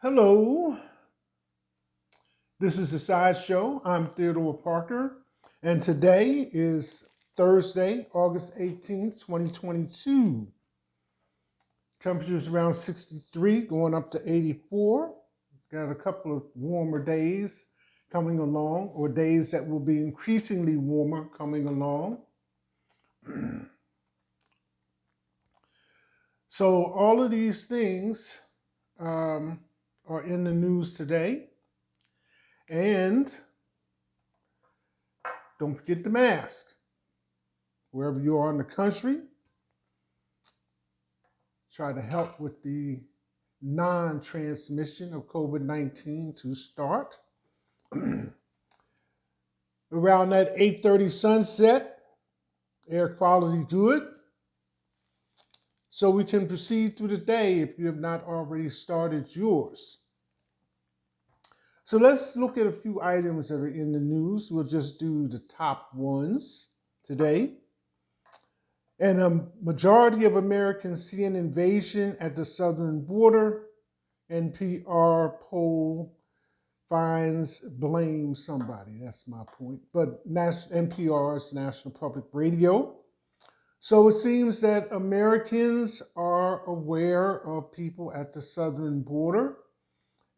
Hello, this is the Side Show. I'm Theodore Parker, and today is Thursday, August 18th, 2022. Temperatures around 63, going up to 84. Got a couple of warmer days coming along, or days that will be increasingly warmer coming along. So, all of these things um, are in the news today. And don't forget the mask. Wherever you are in the country, try to help with the non-transmission of COVID-19 to start. Around that 8:30 sunset, air quality good. So we can proceed through the day if you have not already started yours. So let's look at a few items that are in the news. We'll just do the top ones today. And a majority of Americans see an invasion at the southern border. NPR poll finds blame somebody. That's my point. But NPR is National Public Radio. So it seems that Americans are aware of people at the southern border.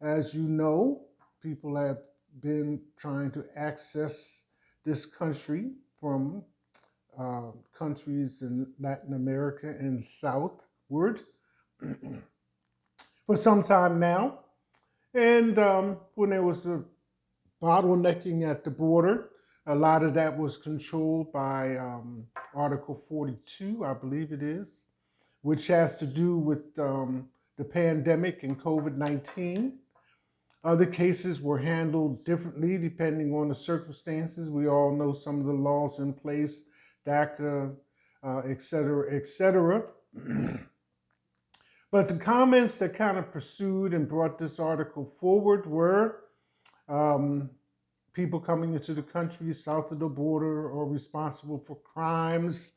As you know, people have been trying to access this country from countries in Latin America and southward for some time now. And when there was a bottlenecking at the border, a lot of that was controlled by Article 42, I believe it is, which has to do with the pandemic and COVID 19. Other cases were handled differently depending on the circumstances. We all know some of the laws in place, DACA, et cetera, et cetera. But the comments that kind of pursued and brought this article forward were um, people coming into the country south of the border are responsible for crimes,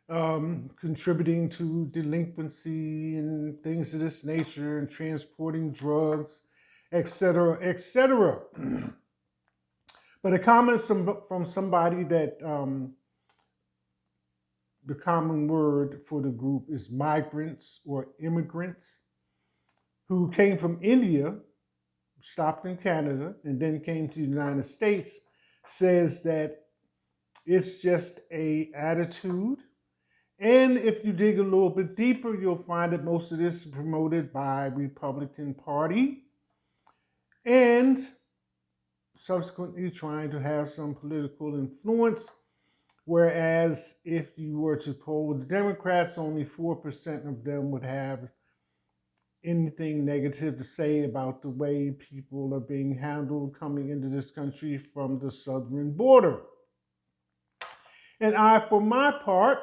contributing to delinquency and things of this nature, and transporting drugs, et cetera, et cetera. But a comment from somebody that the common word for the group is migrants or immigrants who came from India, stopped in Canada, and then came to the United States, says that it's just a attitude. And if you dig a little bit deeper, you'll find that most of this is promoted by Republican Party and subsequently trying to have some political influence. Whereas if you were to poll the Democrats, only 4% of them would have anything negative to say about the way people are being handled coming into this country from the southern border. And I, for my part,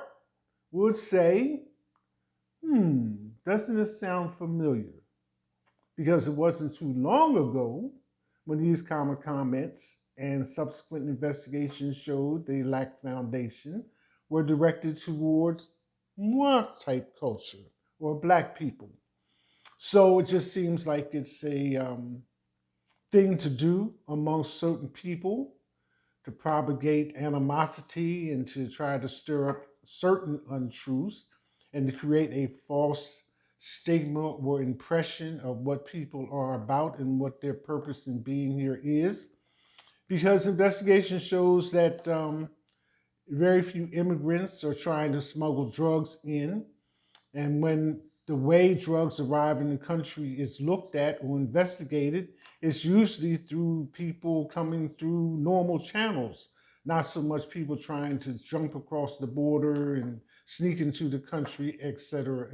would say, doesn't this sound familiar? Because it wasn't too long ago when these common comments and subsequent investigations showed they lacked foundation were directed towards moi type culture or black people. So it just seems like it's a thing to do amongst certain people to propagate animosity and to try to stir up certain untruths and to create a false stigma or impression of what people are about and what their purpose in being here is. Because investigation shows that very few immigrants are trying to smuggle drugs in. And when the way drugs arrive in the country is looked at or investigated, it's usually through people coming through normal channels, not so much people trying to jump across the border and sneak into the country, et cetera,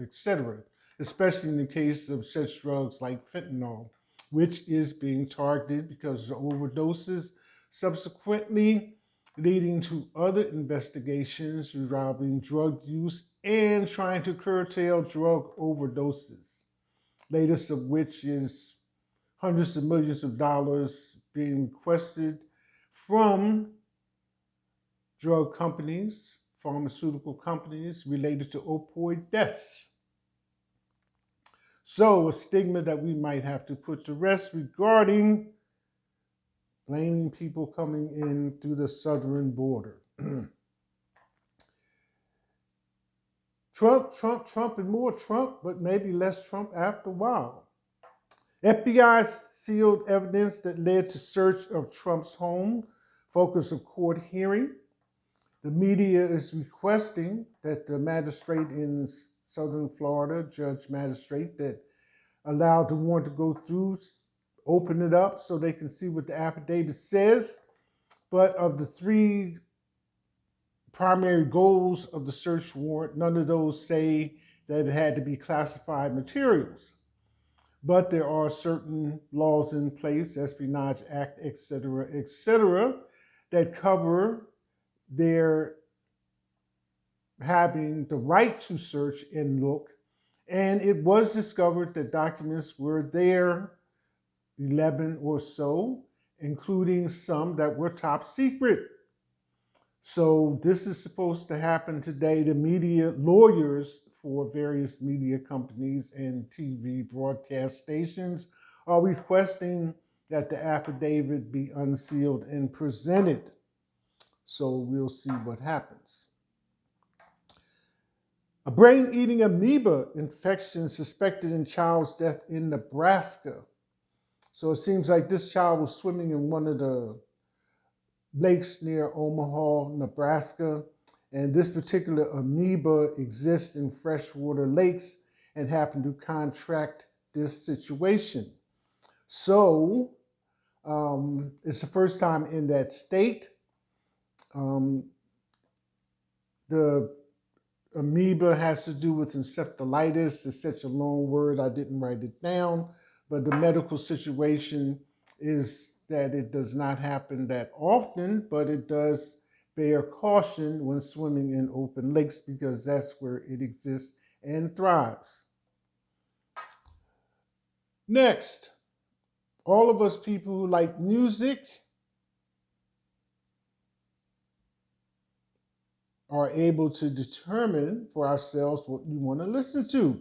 especially in the case of such drugs like fentanyl, which is being targeted because of overdoses, subsequently leading to other investigations involving drug use and trying to curtail drug overdoses. Latest of which is hundreds of millions of dollars being requested from drug companies, pharmaceutical companies related to opioid deaths. So, a stigma that we might have to put to rest regarding blaming people coming in through the southern border. Trump, and more Trump, but maybe less Trump after a while. FBI sealed evidence that led to search of Trump's home, focus of court hearing. The media is requesting that the magistrate in southern Florida, judge magistrate, that allowed the warrant to go through, open it up so they can see what the affidavit says. But of the three primary goals of the search warrant, none of those say that it had to be classified materials. But there are certain laws in place, Espionage Act, et cetera, that cover their having the right to search and look. And it was discovered that documents were there, 11 or so, including some that were top secret. So this is supposed to happen today. The media lawyers for various media companies and TV broadcast stations are requesting that the affidavit be unsealed and presented. So we'll see what happens. A brain-eating amoeba infection suspected in child's death in Nebraska. So it seems like this child was swimming in one of the lakes near Omaha, Nebraska. And this particular amoeba exists in freshwater lakes and happened to contract this situation. So it's the first time in that state. The amoeba has to do with encephalitis. It's such a long word, I didn't write it down. But the medical situation is that it does not happen that often, but it does bear caution when swimming in open lakes because that's where it exists and thrives. Next, all of us people who like music are able to determine for ourselves what we want to listen to.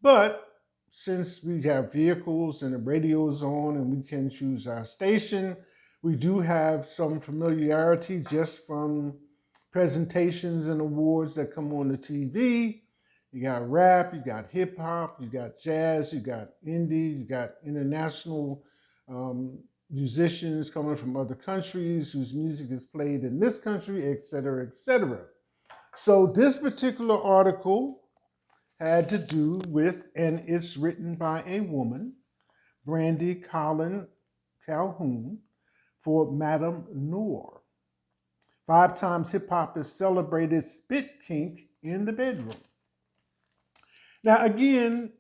But since we have vehicles and the radio's on and we can choose our station, we do have some familiarity just from presentations and awards that come on the TV. You got rap, you got hip hop, you got jazz, you got indie, you got international musicians coming from other countries whose music is played in this country, et cetera, et cetera. So this particular article had to do with, and it's written by a woman, Brandy Collin Calhoun, for Madame Noir. 5 times hip hop has celebrated spit kink in the bedroom. Now, again,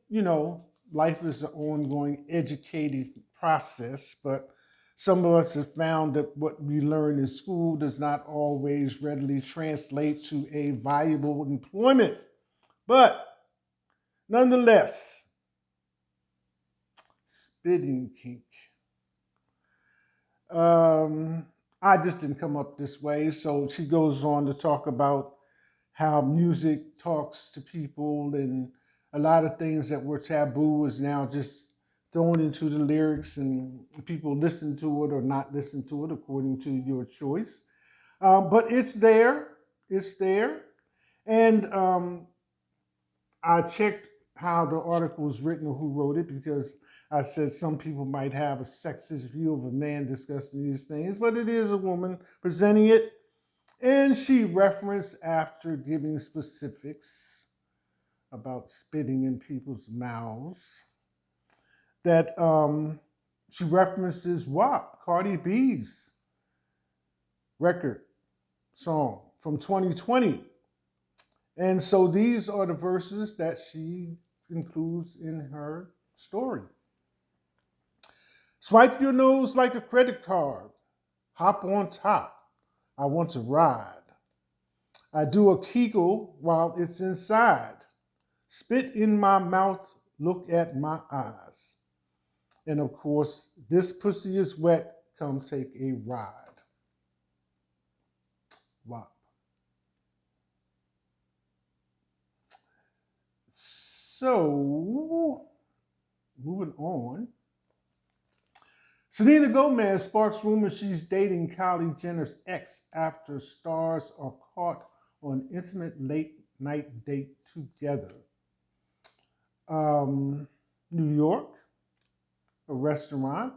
life is an ongoing educating process, but some of us have found that what we learn in school does not always readily translate to a valuable employment. But nonetheless, spitting kink. I just didn't come up this way. So she goes on to talk about how music talks to people and a lot of things that were taboo is now just thrown into the lyrics and people listen to it or not listen to it according to your choice. But it's there. It's there. And I checked how the article was written or who wrote it because I said some people might have a sexist view of a man discussing these things, but it is a woman presenting it. And she referenced, after giving specifics about spitting in people's mouths, that she references WAP, Cardi B's record song from 2020. And so these are the verses that she includes in her story. Swipe your nose like a credit card. Hop on top. I want to ride. I do a kegel while it's inside. Spit in my mouth, look at my eyes. And of course, this pussy is wet, come take a ride. Wow. So, moving on. Selena Gomez sparks rumors she's dating Kylie Jenner's ex after stars are caught on intimate late night date together. Um, New York, a restaurant.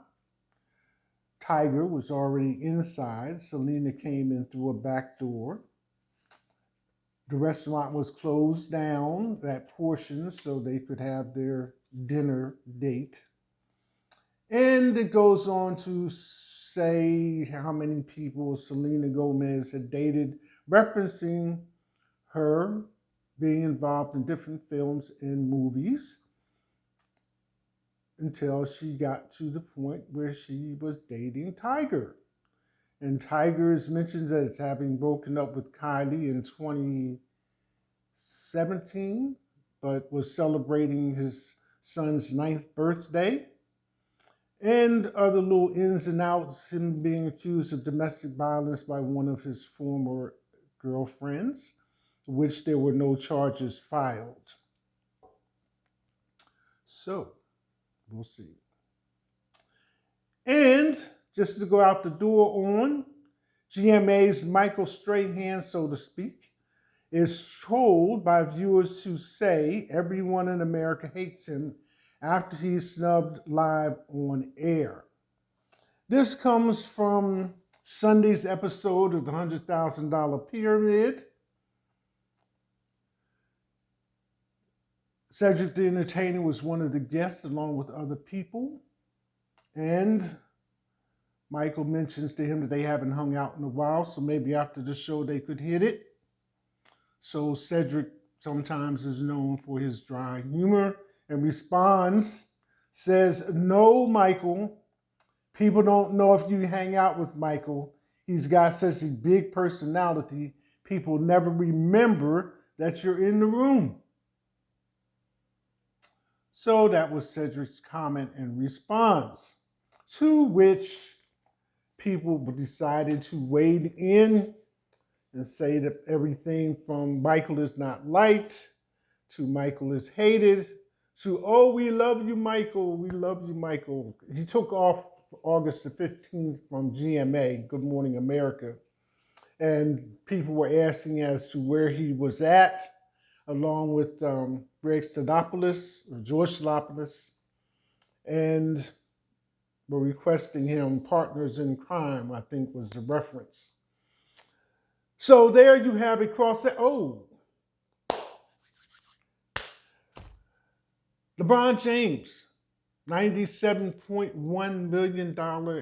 Tiger was already inside. Selena came in through a back door. The restaurant was closed down, that portion, so they could have their dinner date. And it goes on to say how many people Selena Gomez had dated, referencing her being involved in different films and movies until she got to the point where she was dating Tiger. And Tiger is mentioned as having broken up with Kylie in 2017, but was celebrating his son's 9th birthday. And other little ins and outs, him being accused of domestic violence by one of his former girlfriends, which there were no charges filed. So, we'll see. And just to go out the door on, GMA's Michael Strahan, so to speak, is trolled by viewers who say everyone in America hates him after he's snubbed live on air. This comes from Sunday's episode of the $100,000 Pyramid. Cedric the Entertainer was one of the guests along with other people. And Michael mentions to him that they haven't hung out in a while, so maybe after the show they could hit it. So Cedric sometimes is known for his dry humor and responds, says, "No, Michael, people don't know if you hang out with Michael. He's got such a big personality, people never remember that you're in the room." So that was Cedric's comment and response, to which people decided to wade in and say that everything from Michael is not liked to Michael is hated to, "Oh, we love you, Michael. We love you, Michael." He took off August the 15th from GMA, Good Morning America. And people were asking as to where he was at, along with George Stadopoulos, and were requesting him partners in crime, I think was the reference. So there you have it LeBron James, $97.1 million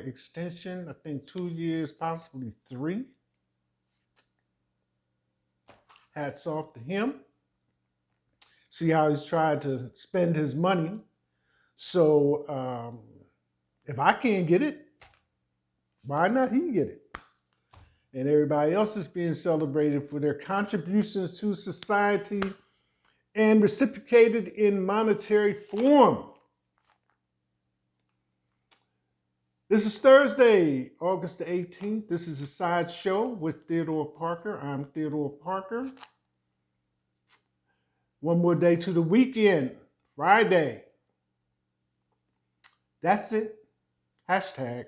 extension, I think 2 years, possibly 3. Hats off to him. See how he's tried to spend his money. So if I can't get it, why not he get it? And everybody else is being celebrated for their contributions to society and reciprocated in monetary form. This is Thursday, August the 18th. This is a side show with Theodore Parker. I'm Theodore Parker. One more day to the weekend, Friday. That's it. Hashtag